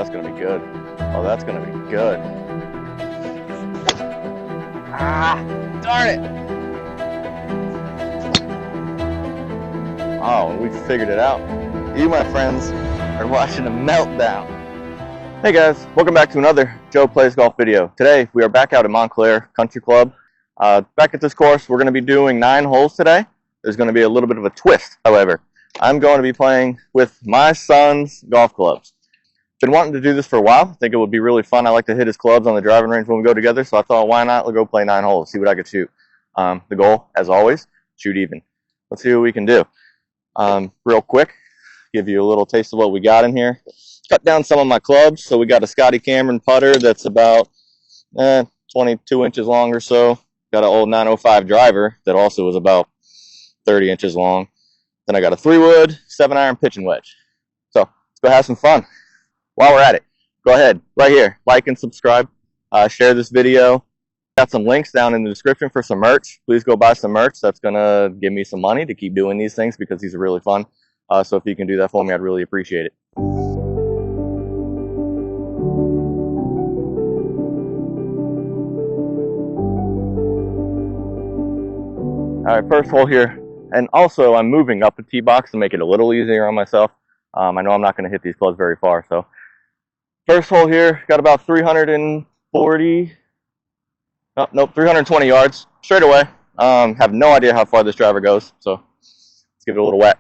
that's gonna be good. Oh, that's gonna be good. Ah, darn it! Oh, we figured it out. You, my friends, are watching a meltdown. Hey guys, welcome back to another Joe Plays Golf video. Today, we are back out at Montclair Country Club. Back at this course, we're gonna be doing 9 holes today. There's gonna be a little bit of a twist, however. I'm going to be playing with my son's golf clubs. Been wanting to do this for a while. I think it would be really fun. I like to hit his clubs on the driving range when we go together, so I thought, why not? We'll go play 9 holes, see what I could shoot. The goal, as always, shoot even. Let's see what we can do. Real quick, give you a little taste of what we got in here. Cut down some of my clubs. So we got a Scotty Cameron putter that's about 22 inches long or so. Got an old 905 driver that also is about 30 inches long. Then I got a 3-wood 7-iron pitching wedge. So let's go have some fun. While we're at it, go ahead, right here, like and subscribe. Share this video. Got some links down in the description for some merch. Please go buy some merch. That's going to give me some money to keep doing these things because these are really fun. So if you can do that for me, I'd really appreciate it. All right, first hole here. And also, I'm moving up the tee box to make it a little easier on myself. I know I'm not going to hit these clubs very far. So first hole here, got about 340. Oh, nope, 320 yards straight away. Have no idea how far this driver goes, so let's give it a little wet.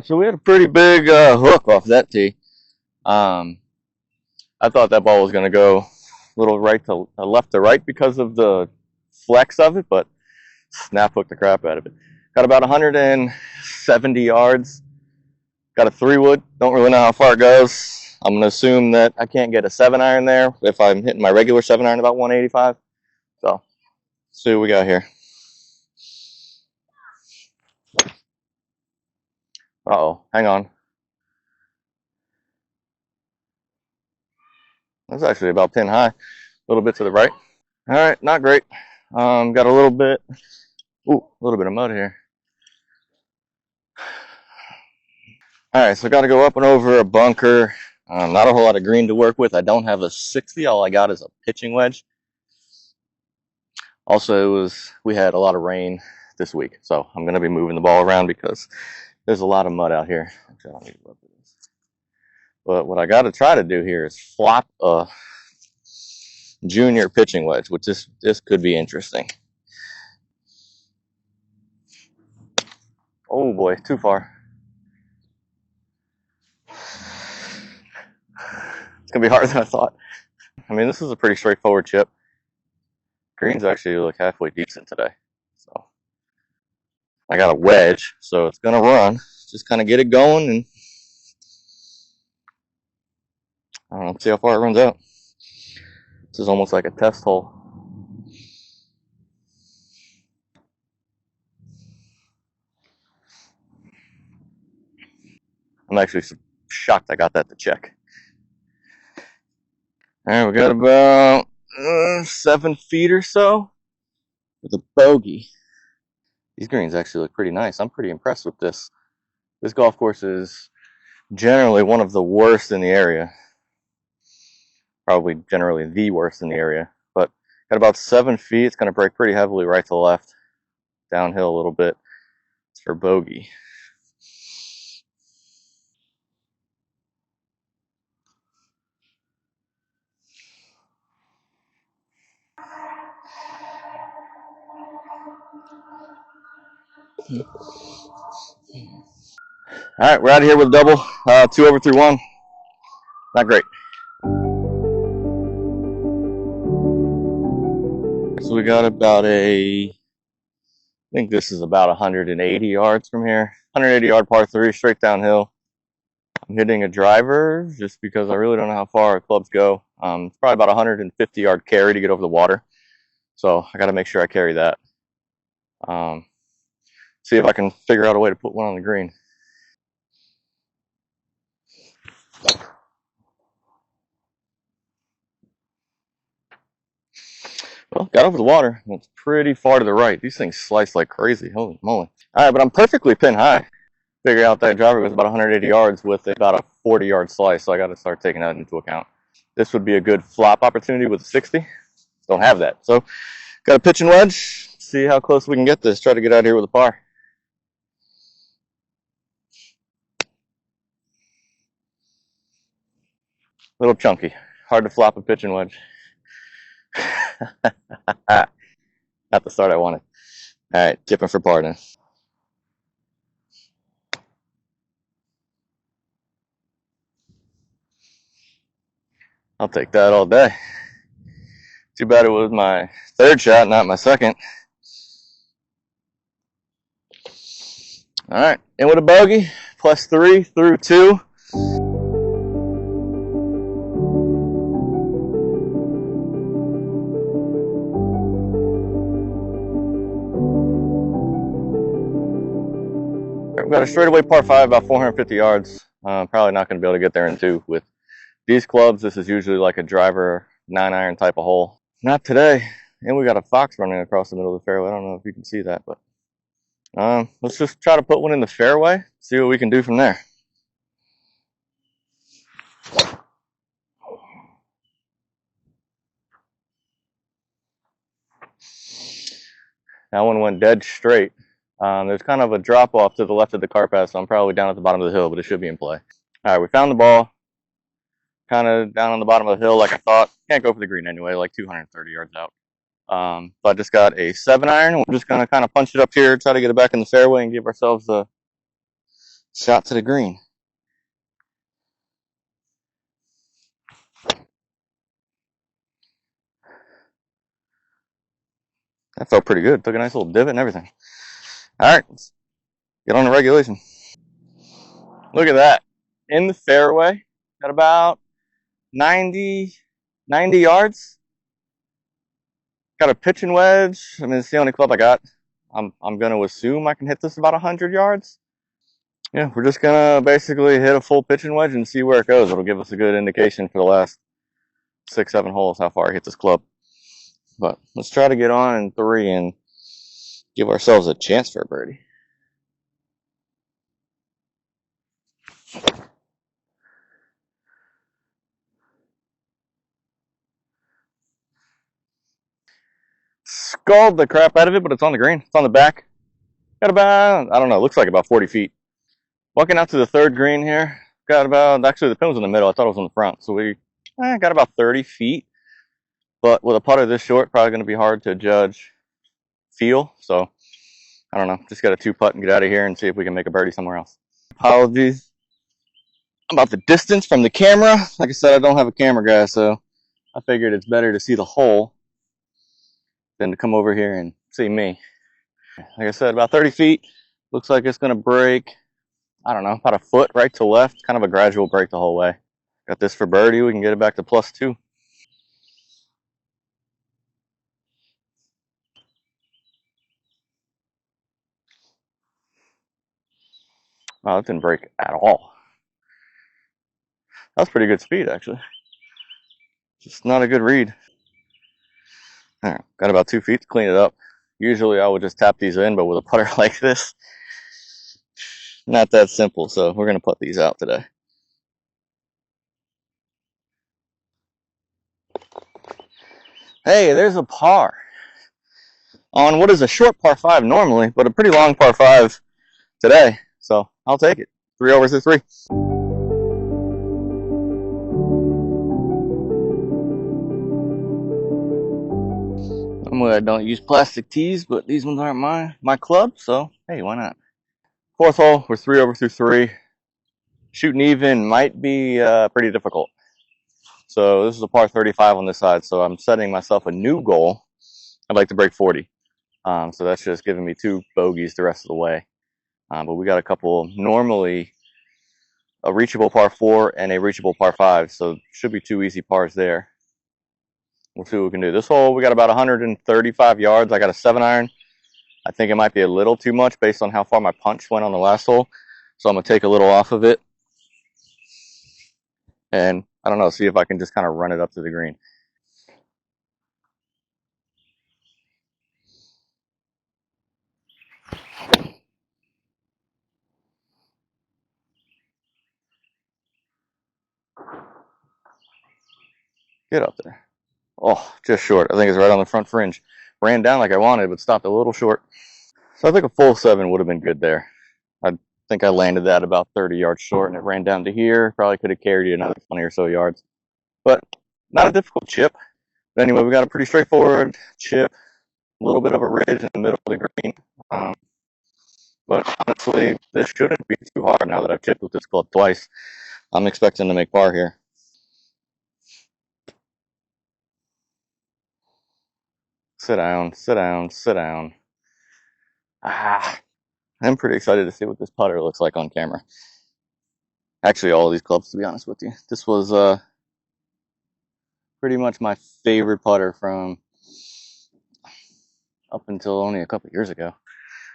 So we had a pretty big hook off that tee. I thought that ball was going to go a little right to left to right because of the flex of it, but snap hooked the crap out of it. Got about 170 yards. Got a 3-wood. Don't really know how far it goes. I'm going to assume that I can't get a 7-iron there if I'm hitting my regular 7-iron about 185. So, let's see what we got here. Uh-oh, hang on. That's actually about pin high. A little bit to the right. All right, not great. Got a little bit of mud here. All right, so got to go up and over a bunker. Not a whole lot of green to work with. I don't have a 60. All I got is a pitching wedge. Also, we had a lot of rain this week, so I'm going to be moving the ball around because there's a lot of mud out here. But what I got to try to do here is flop a junior pitching wedge, which this could be interesting. Oh boy, too far. It's gonna be harder than I thought. I mean, this is a pretty straightforward chip. Greens actually look halfway decent today. So I got a wedge, so it's gonna run. Just kind of get it going and I don't know, see how far it runs out. This is almost like a test hole. I'm actually shocked I got that to check. All right, we got about 7 feet or so with a bogey. These greens actually look pretty nice. I'm pretty impressed with this. This golf course is generally one of the worst in the area. Probably generally the worst in the area. But got about 7 feet. It's going to break pretty heavily right to left. Downhill a little bit. It's for bogey. All right, we're out of here with a double. 2 over 3 1. Not great. So we got about I think this is about 180 yards from here. 180 yard par 3, straight downhill. I'm hitting a driver just because I really don't know how far our clubs go. It's probably about 150 yard carry to get over the water. So I got to make sure I carry that. See if I can figure out a way to put one on the green. Well, got over the water. It's pretty far to the right. These things slice like crazy. Holy moly. All right, but I'm perfectly pin high. Figure out that driver was about 180 yards with about a 40-yard slice, so I got to start taking that into account. This would be a good flop opportunity with a 60. Don't have that. So, got a pitch and wedge. See how close we can get this. Try to get out of here with a par. A little chunky. Hard to flop a pitch and wedge. Not the start I wanted. All right, tipping for par then. I'll take that all day. Too bad it was my third shot, not my second. All right, in with a bogey, +3 through 2. We've got a straightaway par 5, about 450 yards. Probably not going to be able to get there in 2 with these clubs. This is usually like a driver 9-iron type of hole. Not today. And we got a fox running across the middle of the fairway. I don't know if you can see that, but let's just try to put one in the fairway, see what we can do from there. That one went dead straight. There's kind of a drop off to the left of the car path, so I'm probably down at the bottom of the hill, but it should be in play. All right, we found the ball. Kind of down on the bottom of the hill like I thought. Can't go for the green anyway, like 230 yards out. So I just got a 7-iron. We're just going to kind of punch it up here, try to get it back in the fairway and give ourselves a shot to the green. That felt pretty good. Took a nice little divot and everything. All right, let's get on the regulation. Look at that. In the fairway, got about 90 yards. Got a pitch and wedge. I mean, it's the only club I got. I'm going to assume I can hit this about 100 yards. Yeah, we're just going to basically hit a full pitch and wedge and see where it goes. It'll give us a good indication for the last 6-7 holes how far I hit this club. But let's try to get on in 3 and give ourselves a chance for a birdie. Sculled the crap out of it, but it's on the green. It's on the back. Got about, I don't know, looks like about 40 feet. Walking out to the 3rd green here. Got about, actually the pin was in the middle. I thought it was on the front. So we got about 30 feet. But with a putter this short, probably going to be hard to judge feel. So, I don't know. Just got a 2-putt and get out of here and see if we can make a birdie somewhere else. Apologies about the distance from the camera. Like I said, I don't have a camera guy, so I figured it's better to see the hole than to come over here and see me. Like I said, about 30 feet. Looks like it's going to break, I don't know, about a foot right to left. Kind of a gradual break the whole way. Got this for birdie. We can get it back to +2. Wow, that didn't break at all. That was pretty good speed, actually. Just not a good read. All right, got about 2 feet to clean it up. Usually I would just tap these in, but with a putter like this, not that simple. So we're going to put these out today. Hey, there's a par on what is a short par 5 normally, but a pretty long par 5 today. So I'll take it. 3 over through 3. Normally I don't use plastic tees, but these ones aren't my club, so hey, why not? 4th hole, we're 3 over through 3. Shooting even might be pretty difficult. So this is a par 35 on this side, so I'm setting myself a new goal. I'd like to break 40. So that's just giving me 2 bogeys the rest of the way. But we got a couple, normally a reachable par 4 and a reachable par 5, so should be 2 easy pars there. We'll see what we can do. This hole, we got about 135 yards. I got a 7-iron. I think it might be a little too much based on how far my punch went on the last hole. So I'm going to take a little off of it. and I don't know, see if I can just kind of run it up to the green. Get up there. Oh, just short. I think it's right on the front fringe. Ran down like I wanted, but stopped a little short. So I think a full 7 would have been good there. I think I landed that about 30 yards short, and it ran down to here. Probably could have carried it another 20 or so yards. But not a difficult chip. But anyway, we got a pretty straightforward chip. A little bit of a ridge in the middle of the green. But honestly, this shouldn't be too hard now that I've chipped with this club twice. I'm expecting to make par here. Sit down, sit down, sit down. I'm pretty excited to see what this putter looks like on camera. Actually, all of these clubs, to be honest with you. This was pretty much my favorite putter from up until only a couple years ago.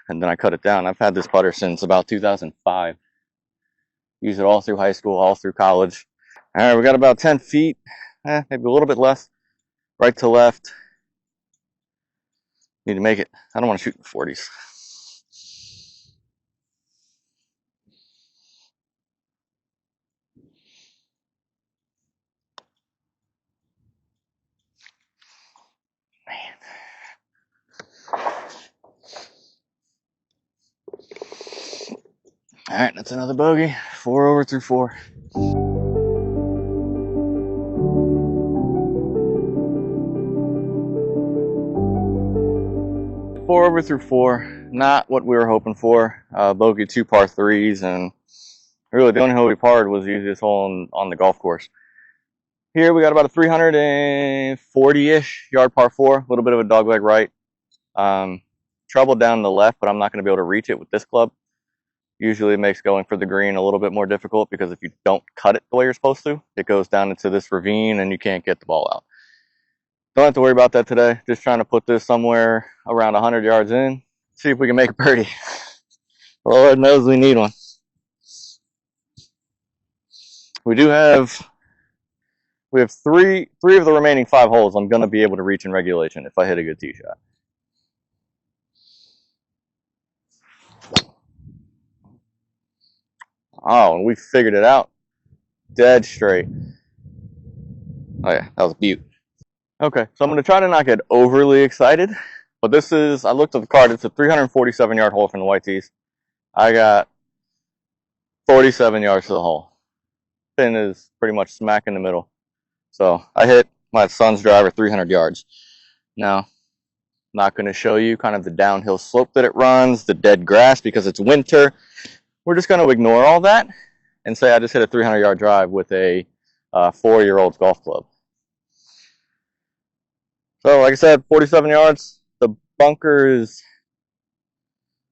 And then I cut it down. I've had this putter since about 2005. Used it all through high school, all through college. All right, we got about 10 feet, maybe a little bit less, right to left. Need to make it. I don't want to shoot in the 40s. All right, that's another bogey. 4 over through 4. 4 over through 4. Not what we were hoping for. Bogey 2 par 3s, and really the only hole we parred was the easiest hole on the golf course. Here we got about a 340-ish yard par 4. A little bit of a dogleg right. Trouble down the left, but I'm not going to be able to reach it with this club. Usually it makes going for the green a little bit more difficult because if you don't cut it the way you're supposed to, it goes down into this ravine and you can't get the ball out. Don't have to worry about that today. Just trying to put this somewhere around 100 yards in. See if we can make a birdie. Lord knows we need one. We have three of the remaining 5 holes I'm going to be able to reach in regulation if I hit a good tee shot. Oh, and we figured it out. Dead straight. Oh yeah, that was a beaut. Okay, so I'm going to try to not get overly excited, but this is, I looked at the card, it's a 347 yard hole from the white tees. I got 47 yards to the hole. Pin is pretty much smack in the middle. So I hit my son's driver 300 yards. Now, I'm not going to show you kind of the downhill slope that it runs, the dead grass because it's winter. We're just going to ignore all that and say I just hit a 300 yard drive with a 4-year-old's golf club. So like I said, 47 yards. The bunker is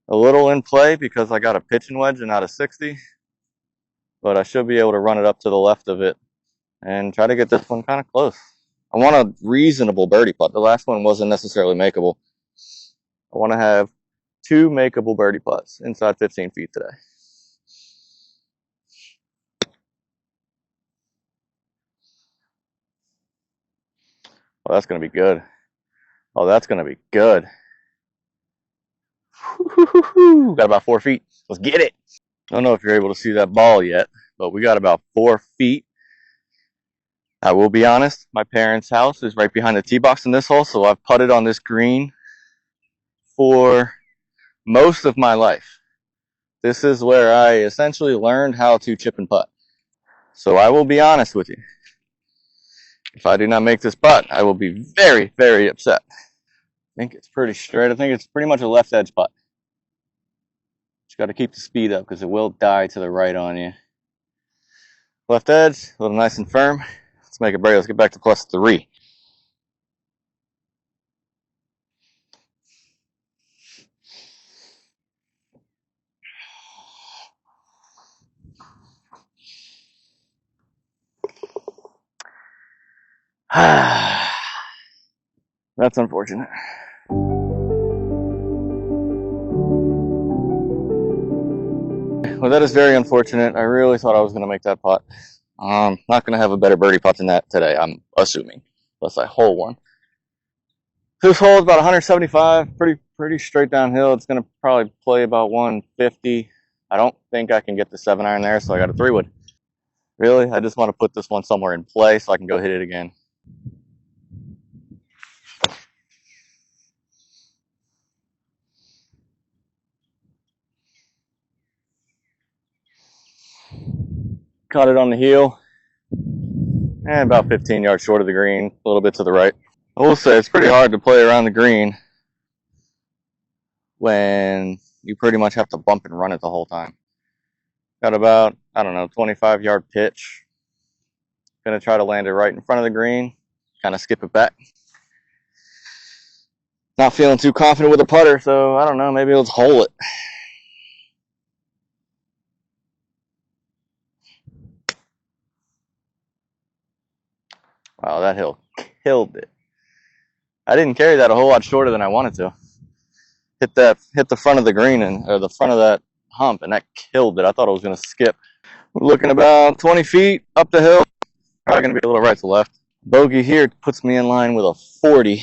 a little in play because I got a pitching wedge and not a 60. But I should be able to run it up to the left of it and try to get this one kind of close. I want a reasonable birdie putt. The last one wasn't necessarily makeable. I want to have 2 makeable birdie putts inside 15 feet today. Oh, that's going to be good. Oh, that's going to be good. Got about 4 feet. Let's get it. I don't know if you're able to see that ball yet, but we got about 4 feet. I will be honest, my parents' house is right behind the tee box in this hole, so I've putted on this green for most of my life. This is where I essentially learned how to chip and putt. So I will be honest with you. If I do not make this putt, I will be very, very upset. I think it's pretty straight. I think it's pretty much a left edge putt. Just got to keep the speed up because it will die to the right on you. Left edge, a little nice and firm. Let's make it break. Let's get back to +3. That's unfortunate. Well, that is very unfortunate. I really thought I was going to make that putt. Not going to have a better birdie putt than that today, I'm assuming, unless I hole one. This hole is about 175, pretty straight downhill. It's going to probably play about 150. I don't think I can get the 7-iron there, so I got a 3-wood. Really, I just want to put this one somewhere in play so I can go hit it again. Caught it on the heel, and about 15 yards short of the green, a little bit to the right. I will say it's pretty hard to play around the green when you pretty much have to bump and run it the whole time. Got about, I don't know, 25-yard pitch. Gonna try to land it right in front of the green, kind of skip it back. Not feeling too confident with a putter, so I don't know, maybe let's hole it. Wow, that hill killed it. I didn't carry that a whole lot shorter than I wanted to. Hit the front of the green or the front of that hump, and that killed it. I thought it was gonna skip. We're looking about 20 feet up the hill. Probably gonna be a little right to left. Bogey here puts me in line with a 40,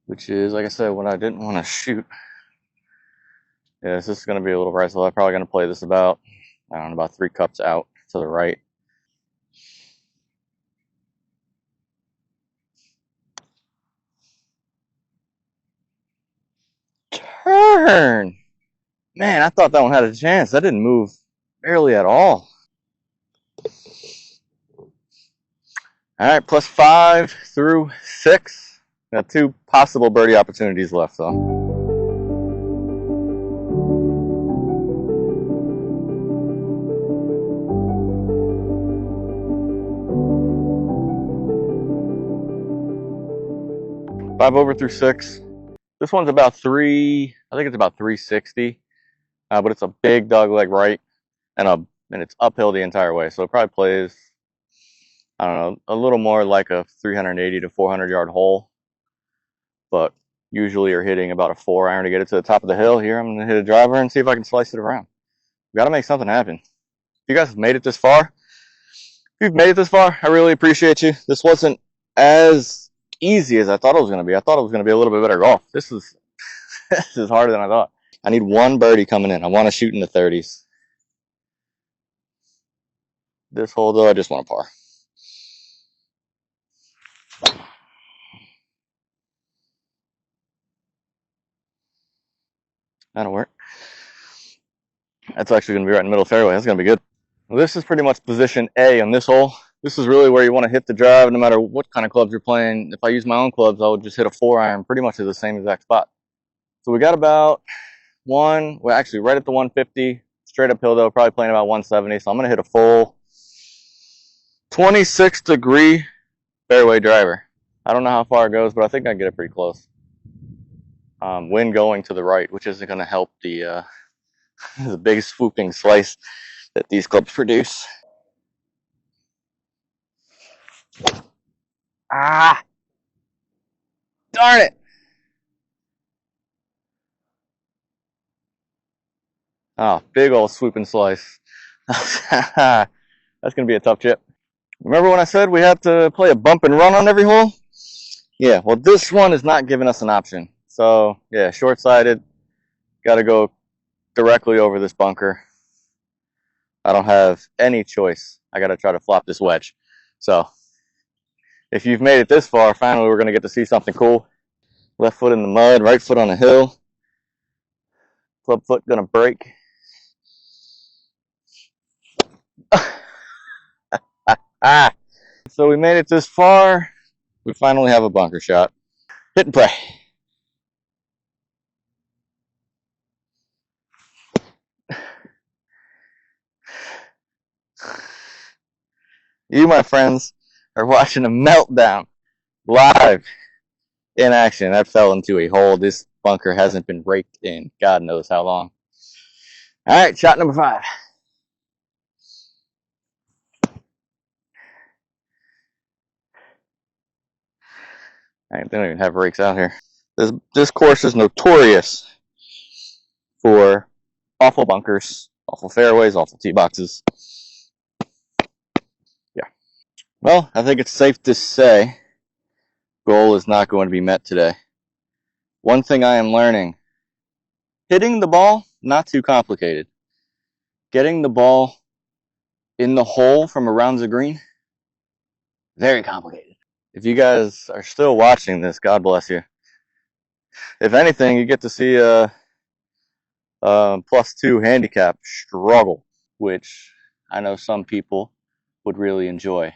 which is, like I said, what I didn't want to shoot. Yeah, this is gonna be a little right to left. Probably gonna play this about, I don't know, about 3 cups out to the right. Turn! Man, I thought that one had a chance. That didn't move barely at all. All right, plus 5 through 6. Got 2 possible birdie opportunities left, though. Five over through 6. This one's about 3. I think it's about 360, but it's a big dog leg right, and it's uphill the entire way. So it probably plays, I don't know, a little more like a 380 to 400 yard hole. But usually you're hitting about a 4-iron to get it to the top of the hill. Here I'm gonna hit a driver and see if I can slice it around. We gotta make something happen. If you guys have made it this far, if you've made it this far, I really appreciate you. This wasn't as easy as I thought it was going to be. I thought it was going to be a little bit better golf. This is harder than I thought. I need 1 birdie coming in. I want to shoot in the 30s. This hole, though, I just want a par. That'll work. That's actually going to be right in the middle of the fairway. That's going to be good. Well, this is pretty much position A on this hole. This is really where you want to hit the drive no matter what kind of clubs you're playing. If I use my own clubs, I would just hit a 4-iron pretty much at the same exact spot. So we got about actually right at the 150. Straight uphill, though, probably playing about 170. So I'm going to hit a full 26-degree fairway driver. I don't know how far it goes, but I think I can get it pretty close. Wind going to the right, which isn't going to help the the big swooping slice that these clubs produce. Ah! Darn it! Oh, big old swooping slice. That's going to be a tough chip. Remember when I said we had to play a bump and run on every hole? Yeah, well, this one is not giving us an option. So, yeah, short-sighted. Got to go directly over this bunker. I don't have any choice. I got to try to flop this wedge. So, if you've made it this far, finally we're going to get to see something cool. Left foot in the mud, right foot on the hill. Club foot going to break. So we made it this far. We finally have a bunker shot. Hit and play. You, my friends, are watching a meltdown live in action. That fell into a hole. This bunker hasn't been raked in God knows how long. All right, shot number 5. They don't even have rakes out here. This course is notorious for awful bunkers, awful fairways, awful tee boxes. Yeah. Well, I think it's safe to say goal is not going to be met today. One thing I am learning, hitting the ball, not too complicated. Getting the ball in the hole from around the green, very complicated. If you guys are still watching this, God bless you. If anything, you get to see a +2 handicap struggle, which I know some people would really enjoy.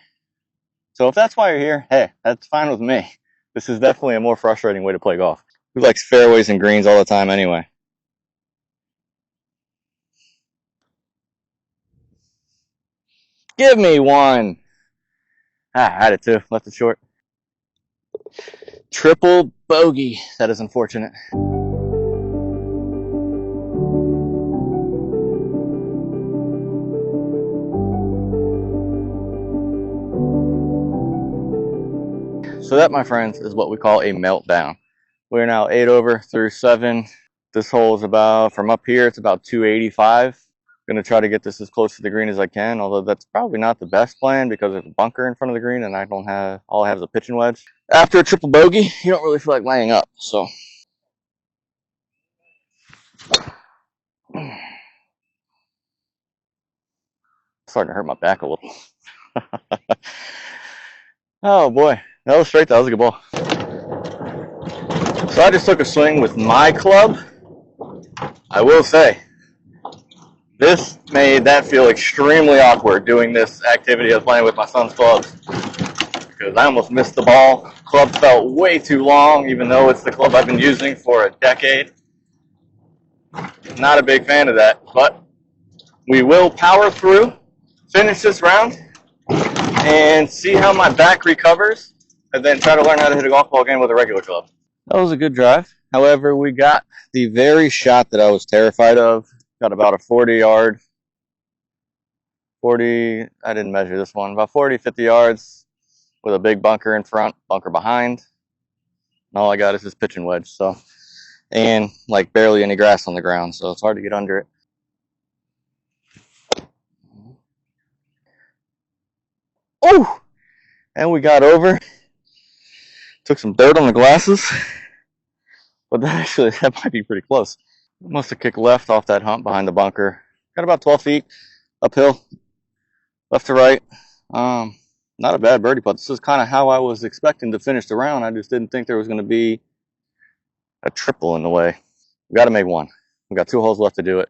So if that's why you're here, hey, that's fine with me. This is definitely a more frustrating way to play golf. Who likes fairways and greens all the time anyway? Give me one. I had it too. Left it short. Triple bogey. That is unfortunate. So that, my friends, is what we call a meltdown. We're now 8 over through 7. This hole is about, from up here, it's about 285. I'm going to try to get this as close to the green as I can, although that's probably not the best plan because there's a bunker in front of the green and I don't have, all I have is a pitching wedge. After a triple bogey, you don't really feel like laying up, so. Starting to hurt my back a little. Oh boy, that was straight. That was a good ball. So I just took a swing with my club. I will say, this made that feel extremely awkward doing this activity of playing with my son's clubs because I almost missed the ball. Club felt way too long, even though it's the club I've been using for a decade. Not a big fan of that, but we will power through, finish this round, and see how my back recovers, and then try to learn how to hit a golf ball game with a regular club. That was a good drive. However, we got the very shot that I was terrified of. Got about a 40-yard, I didn't measure this one, about 40, 50 yards with a big bunker in front, bunker behind. And all I got is this pitching wedge, so, and like barely any grass on the ground, so it's hard to get under it. Oh! And we got over. Took some dirt on the glasses. But that might be pretty close. Must have kicked left off that hump behind the bunker. Got about 12 feet uphill, left to right. Not a bad birdie putt. This is kind of how I was expecting to finish the round. I just didn't think there was going to be a triple in the way. We got to make one. We got 2 holes left to do it.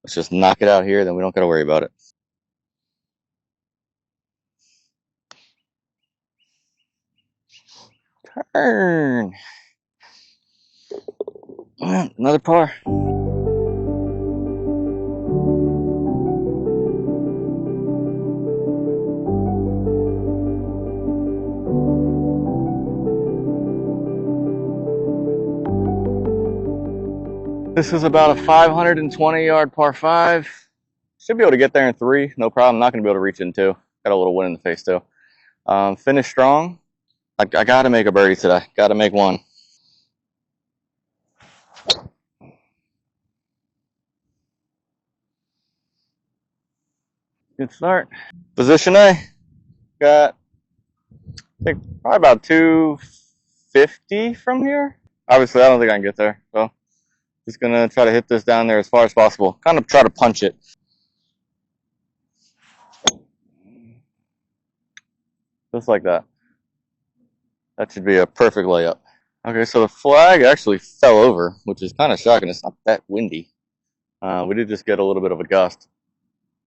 Let's just knock it out here, then we don't got to worry about it. Turn. Another par. This is about a 520-yard par 5. Should be able to get there in 3, no problem. Not going to be able to reach in 2. Got a little wind in the face too. Finish strong. I got to make a birdie today. Got to make one. Good start. Position A. Got, I think, probably about 250 from here. Obviously, I don't think I can get there, so just gonna try to hit this down there as far as possible. Kind of try to punch it. Just like that. That should be a perfect layup. Okay, so the flag actually fell over, which is kind of shocking. It's not that windy. We did just get a little bit of a gust.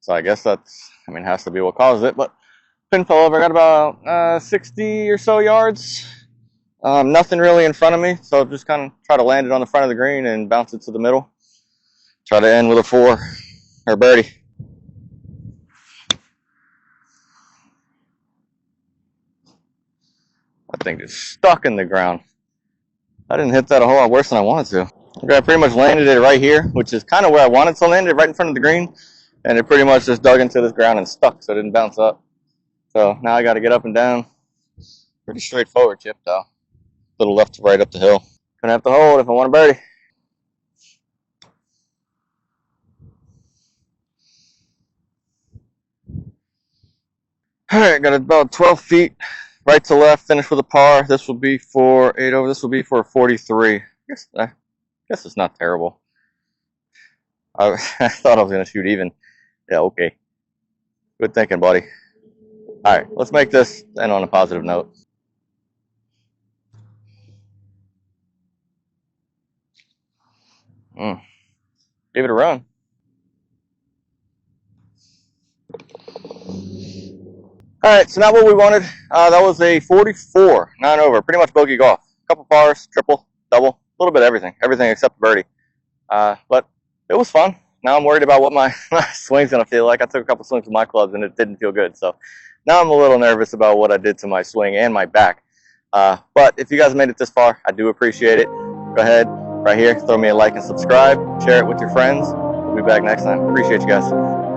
So I guess that's, I mean, has to be what caused it. But pin fell over. I got about 60 or so yards. Nothing really in front of me. So just kind of try to land it on the front of the green and bounce it to the middle. Try to end with a 4 or birdie. That thing just stuck in the ground. I didn't hit that a whole lot worse than I wanted to. Okay, I pretty much landed it right here, which is kind of where I wanted to land it, right in front of the green. And it pretty much just dug into this ground and stuck, so it didn't bounce up. So now I got to get up and down. Pretty straightforward chip, though. A little left to right up the hill. Gonna have to hold if I want a birdie. All right, got about 12 feet right to left, finish with a par. This will be for 8 over. This will be for a 43. I guess it's not terrible. I thought I was going to shoot even. Yeah, okay. Good thinking, buddy. All right, let's make this end on a positive note. Give it a run. All right, so not what we wanted. That was a 44, 9 over, pretty much bogey golf. A couple pars, triple, double, a little bit of everything except birdie. But it was fun. Now I'm worried about what my swing's gonna feel like. I took a couple swings with my clubs and it didn't feel good. So now I'm a little nervous about what I did to my swing and my back. But if you guys made it this far, I do appreciate it. Go ahead, right here, throw me a like and subscribe. Share it with your friends. We'll be back next time. Appreciate you guys.